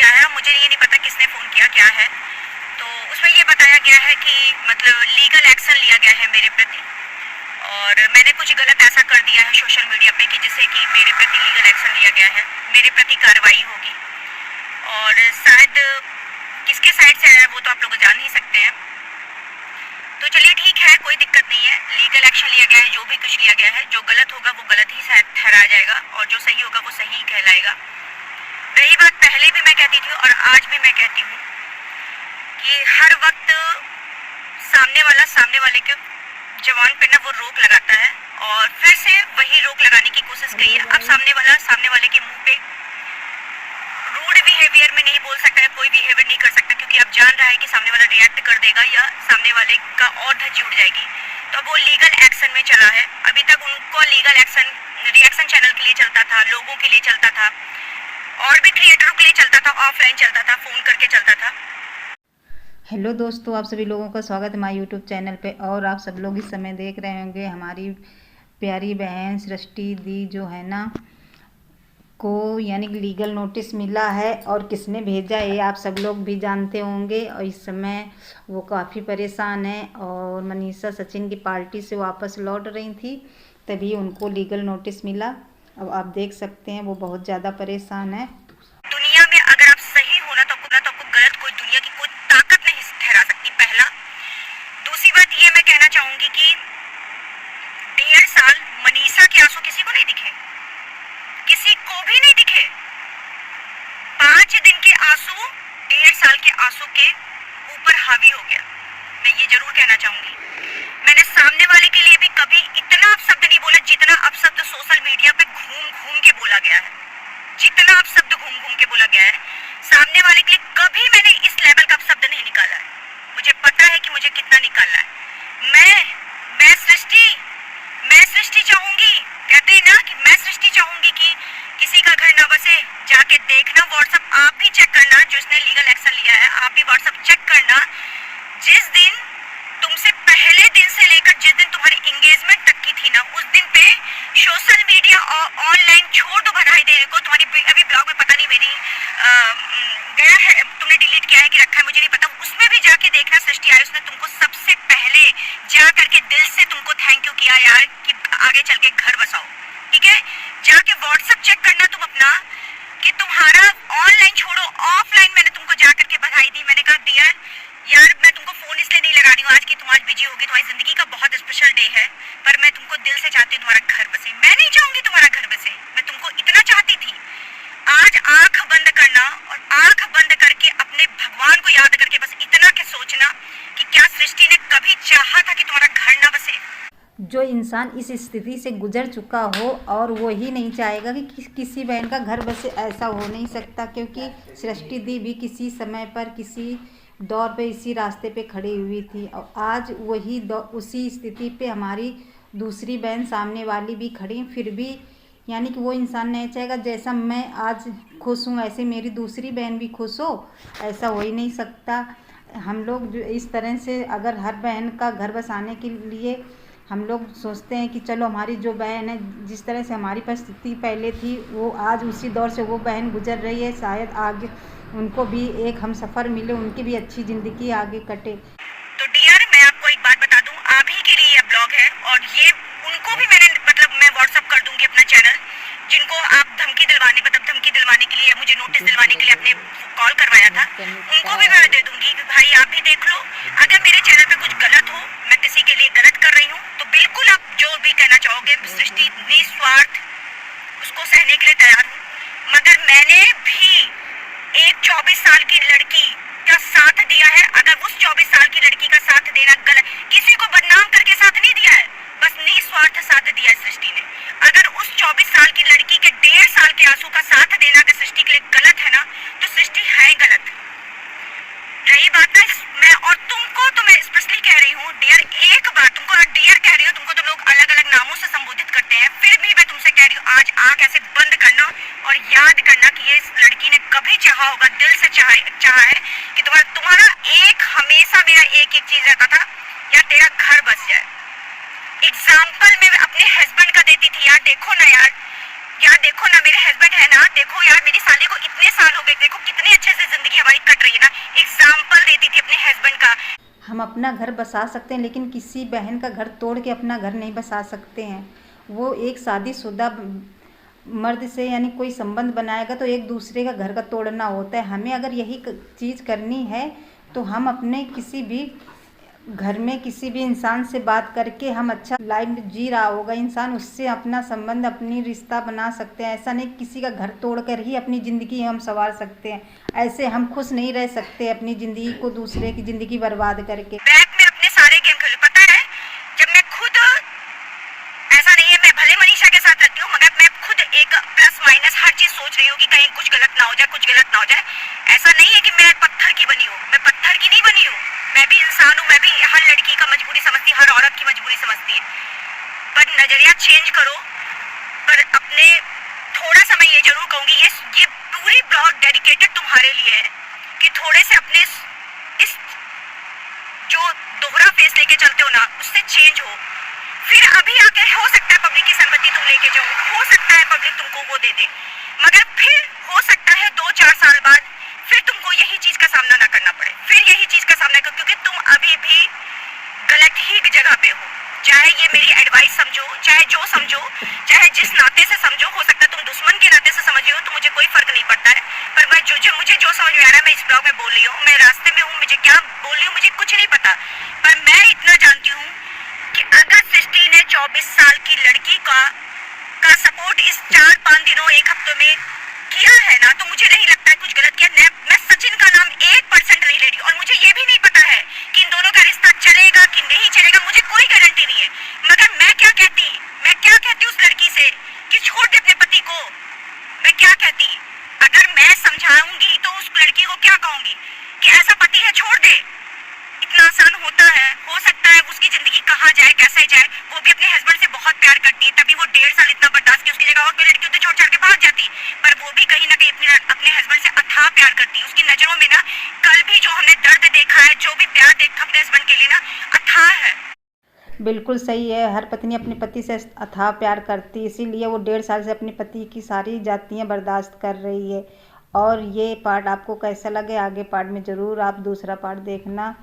किया है, मुझे ये नहीं पता किसने फ़ोन किया क्या है। तो उसमें ये बताया गया है कि मतलब लीगल एक्शन लिया गया है मेरे प्रति, और मैंने कुछ गलत ऐसा कर दिया है सोशल मीडिया पे कि जिससे कि मेरे प्रति लीगल एक्शन लिया गया है, मेरे प्रति कार्रवाई होगी। और शायद किसके साइड से है वो तो आप लोग जान ही सकते हैं। तो चलिए ठीक है, कोई दिक्कत नहीं है, लीगल एक्शन लिया गया है, जो भी कुछ लिया गया है, जो गलत होगा वो गलत ही शायद ठहरा जाएगा और जो सही होगा वो सही कहलाएगा। रही बात, पहले भी मैं कहती थी और आज भी मैं कहती हूँ कि हर वक्त सामने वाले के जवान पे ना वो रोक लगाता है और फिर से वही रोक लगाने की कोशिश की है। अब सामने वाले के मुंह पे रूड बिहेवियर में नहीं बोल सकता है, कोई बिहेवियर नहीं कर सकता, क्योंकि अब जान रहा है कि सामने वाला रिएक्ट कर देगा या सामने वाले का और धज्जी उड़ जाएगी। तो वो लीगल एक्शन में चला है। अभी तक उनको लीगल एक्शन रिएक्शन चैनल के लिए चलता था, लोगों के लिए चलता था, और भी क्रिएटरों के लिए चलता था, ऑफलाइन चलता था, फ़ोन करके चलता था। हेलो दोस्तों, आप सभी लोगों का स्वागत है हमारे यूट्यूब चैनल पे। और आप सब लोग इस समय देख रहे होंगे हमारी प्यारी बहन सृष्टि दी जो है ना को यानी कि लीगल नोटिस मिला है, और किसने भेजा ये आप सब लोग भी जानते होंगे। और इस समय वो काफ़ी परेशान है और मनीषा सचिन की पार्टी से वापस लौट रही थी, तभी उनको लीगल नोटिस मिला। अब आप देख सकते हैं वो बहुत ज़्यादा परेशान है। दुनिया में अगर आप सही हो ना तो आपको गलत कोई दुनिया की कोई ताकत नहीं ठहरा सकती, पहला। दूसरी बात ये मैं कहना चाहूंगी कि 1.5 साल मनीषा के आंसू किसी को नहीं दिखे, किसी को भी नहीं दिखे। 5 दिन के आंसू 1.5 साल के आंसू के ऊपर हावी हो गया। मैं ये जरूर कहना चाहूंगी, मैंने सामने वाले के लिए भी कभी इतना अपशब्द नहीं बोला जितना अपशब्द सोशल मीडिया पे घूम घूम के बोला गया है, जितना अपशब्द घूम घूम के बोला गया है। सामने वाले के लिए कभी मैंने इस लेवल का अपशब्द नहीं निकाला है। मुझे पता है कि मुझे कितना निकालना है। मैं सृष्टि चाहूंगी, कहते हैं ना कि मैं सृष्टि चाहूंगी कि किसी का घर ना बसे। जाके देखना व्हाट्सएप, आप भी चेक करना, जो इसने लीगल एक्शन लिया है आप भी व्हाट्सएप चेक करना। जिस दिन तुमसे पहले दिन से लेकर जिस दिन तुम्हारी एंगेजमेंट तक की थी ना, उस दिन पे सोशल मीडिया और ऑनलाइन छोड़ दो बधाई देने को। तुम्हारी अभी ब्लॉग में पता नहीं मेरी गया है, तुमने डिलीट किया है कि रखा है मुझे नहीं पता, उसमें भी जाके देखना सृष्टि आई उसने तुमको सबसे पहले जा करके दिल से तुमको थैंक यू किया यार कि आगे चल के घर बसाओ। ठीक है, जाके व्हाट्सएप चेक करना तुम अपना कि तुम्हारा ऑनलाइन छोड़ो ऑफलाइन मैंने तुमको जा करके बधाई दी। मैंने कहा डियर यार, मैं तुमको फोन इसलिए नहीं लगा रही हूँ आज की तुम आज बिजी होगी, तुम्हारी जिंदगी का बहुत स्पेशल डे है, पर मैं तुमको दिल से चाहती हूँ तुम्हारा घर बसे। मैं नहीं चाहूंगी तुम्हारा घर बसे, मैं तुमको इतना चाहती थी। आज आंख बंद करना और आंख बंद करके अपने भगवान को याद करके बस इतना के सोचना कि क्या सृष्टि ने कभी चाहा था कि तुम्हारा घर ना बसे। जो इंसान इस स्थिति से गुजर चुका हो और वो ही नहीं चाहेगा कि किसी बहन का घर बसे, ऐसा हो नहीं सकता। क्योंकि सृष्टि दी भी किसी समय पर किसी दौर पे इसी रास्ते पे खड़ी हुई थी, और आज वही उसी स्थिति पे हमारी दूसरी बहन सामने वाली भी खड़ी, फिर भी यानी कि वो इंसान नहीं चाहेगा जैसा मैं आज खुश हूँ ऐसे मेरी दूसरी बहन भी खुश हो, ऐसा हो ही नहीं सकता। हम लोग जो इस तरह से अगर हर बहन का घर बसाने के लिए हम लोग सोचते हैं कि चलो हमारी जो बहन है, जिस तरह से हमारी परिस्थिति पहले थी वो आज उसी दौर से वो बहन गुजर रही है, शायद आगे उनको भी एक हम सफ़र मिले, उनकी भी अच्छी ज़िंदगी आगे कटे। तो डियर मैं आपको एक बात बता दूं, आप ही के लिए यह ब्लॉग है और ये उनको भी मैंने मैं व्हाट्सअप कर दूंगी अपना चैनल, जिनको आप धमकी दिलवाने के लिए मुझे नोटिस दिलवाने के लिए आपने कॉल करवाया था, उनको भी मैं दे दूंगी कि भाई आप भी देख लो। अगर मेरे चैनल पे कुछ गलत हो, मैं किसी के लिए गलत कर रही हूँ, तो बिल्कुल आप जो भी कहना चाहोगे सृष्टि निस्वार्थ उसको सहने के लिए तैयार हूँ। मगर मैंने भी एक 24 साल की लड़की का साथ दिया है। अगर उस 24 साल की लड़की का साथ देना गलत, किसी को बदनाम करके साथ नहीं दिया है, बस निस्वार्थ साथ दिया है सृष्टि ने। अगर उस 24 साल की लड़की के 1.5 साल के आंसू का साथ देना अगर सृष्टि के लिए गलत है ना, तो सृष्टि है गलत। रही बात ना, मैं और तुमको तो मैं स्पेशली कह रही हूँ डियर, एक बार तुमको डियर कह रही हूँ, तुमको तो लोग अलग अलग नामों से संबोधित करते हैं, फिर भी मैं तुमसे कह रही हूँ आज आंख ऐसे बंद करना और याद करना कि ये इस लड़की ने कभी चाहा होगा, दिल से चाहा है कि तुम्हारा एक हमेशा मेरा एक चीज रहता था यार, तेरा घर बस जाए। एग्जाम्पल मैं अपने हस्बैंड का देती थी, यार देखो ना यार देखो ना मेरे हस्बैंड है ना, देखो यार मेरी साली को इतने साल हो गए, देखो कितने अच्छे से वाइफ कट रही है ना, एग्जाम्पल देती थी अपने हस्बैंड का। हम अपना घर बसा सकते हैं लेकिन किसी बहन का घर तोड़ के अपना घर नहीं बसा सकते हैं। वो एक शादीशुदा मर्द से यानी कोई संबंध बनाएगा तो एक दूसरे का घर का तोड़ना होता है। हमें अगर यही चीज़ करनी है तो हम अपने किसी भी घर में किसी भी इंसान से बात करके हम अच्छा लाइफ जी रहा होगा इंसान, उससे अपना संबंध अपनी रिश्ता बना सकते हैं। ऐसा नहीं किसी का घर तोड़कर ही अपनी ज़िंदगी हम संवार सकते हैं। ऐसे हम खुश नहीं रह सकते अपनी ज़िंदगी को दूसरे की ज़िंदगी बर्बाद करके। बैग में अपने सारे गेम खेलूं, पता है जब मैं खुद, ऐसा नहीं है मैं भले मनीषा के साथ रहती हूँ मगर मैं खुद एक प्लस माइनस हर चीज सोच रही हूँ कि कहीं कुछ गलत ना हो जाए, कुछ गलत ना हो जाए। ऐसा नहीं है कि मैं पत्थर की बनी हूँ, मैं पत्थर की नहीं बनी हूँ, मैं भी इंसान हूँ, मैं भी हर लड़की का मजबूरी समझती, हर औरत की मजबूरी समझती है। पर नजरिया चेंज करो। पर अपने थोड़ा सा मैं ये जरूर कहूंगी, ये पूरी ब्लॉग डेडिकेटेड तुम्हारे लिए है कि थोड़े से अपने इस जो दोहरा फेस लेके चलते हो ना उससे चेंज हो। फिर अभी आके हो सकता है पब्लिक की संपत्ति तुम लेके जाओ, हो सकता है पब्लिक तुमको वो दे दे, मगर फिर हो सकता है 2-4 साल बाद फिर तुमको यही चीज का सामना ना करना पड़े, फिर यही चीज का सामना करो, क्योंकि तुम अभी भी गलत ही जगह पे हो। चाहे ये मेरी एडवाइस समझो, चाहे जो समझो, चाहे जिस नाते से समझो, हो सकता है तुम दुश्मन के नाते से समझ रहे हो तो मुझे कोई फर्क नहीं पड़ता है। पर मैं मुझे जो समझ में आ रहा है मैं इस ब्लॉग में बोल रही हूँ। मैं रास्ते में हूँ, मुझे क्या बोल रही हूँ मुझे कुछ नहीं पता, पर मैं इतना जानती हूँ कि अगर सृष्टि ने 24 साल की लड़की का सपोर्ट इस 4-5 दिनों 1 हफ्ते में किया है ना, तो मुझे नहीं लगता है कुछ गलत किया। मैं सचिन का नाम 1% नहीं ले रही, और मुझे ये भी नहीं पता है कि इन दोनों का रिश्ता चलेगा कि नहीं चलेगा, मुझे कोई गारंटी नहीं है। मगर मैं क्या कहती उस लड़की से कि छोड़ दे अपने पति को। मैं क्या कहती, अगर मैं समझाऊंगी तो उस लड़की को क्या कहूंगी कि ऐसा पति है छोड़ दे। इतना आसान होता है? हो सकता है उसकी जिंदगी कहाँ जाए, कैसे जाए। वो भी अपने हस्बैंड से बहुत प्यार करती है, तभी वो 1.5 साल इतना बर्दाश्त की, उसकी जगह और कोई लड़की होती छोड़ छाड़ के भाग जाती। पर वो भी कहीं ना कहीं अपने हस्बैंड से अथाह प्यार करती है। उसकी नजरों में ना कल भी जो हमने दर्द देखा है, जो भी प्यार देखा अपने हस्बैंड के लिए ना, अथाह है। बिल्कुल सही है, हर पत्नी अपने पति से अथाह प्यार करती है, इसीलिए वो 1.5 साल से अपने पति की सारी जातियाँ बर्दाश्त कर रही है। और ये पार्ट आपको कैसा लगे, आगे पार्ट में ज़रूर आप दूसरा पार्ट देखना।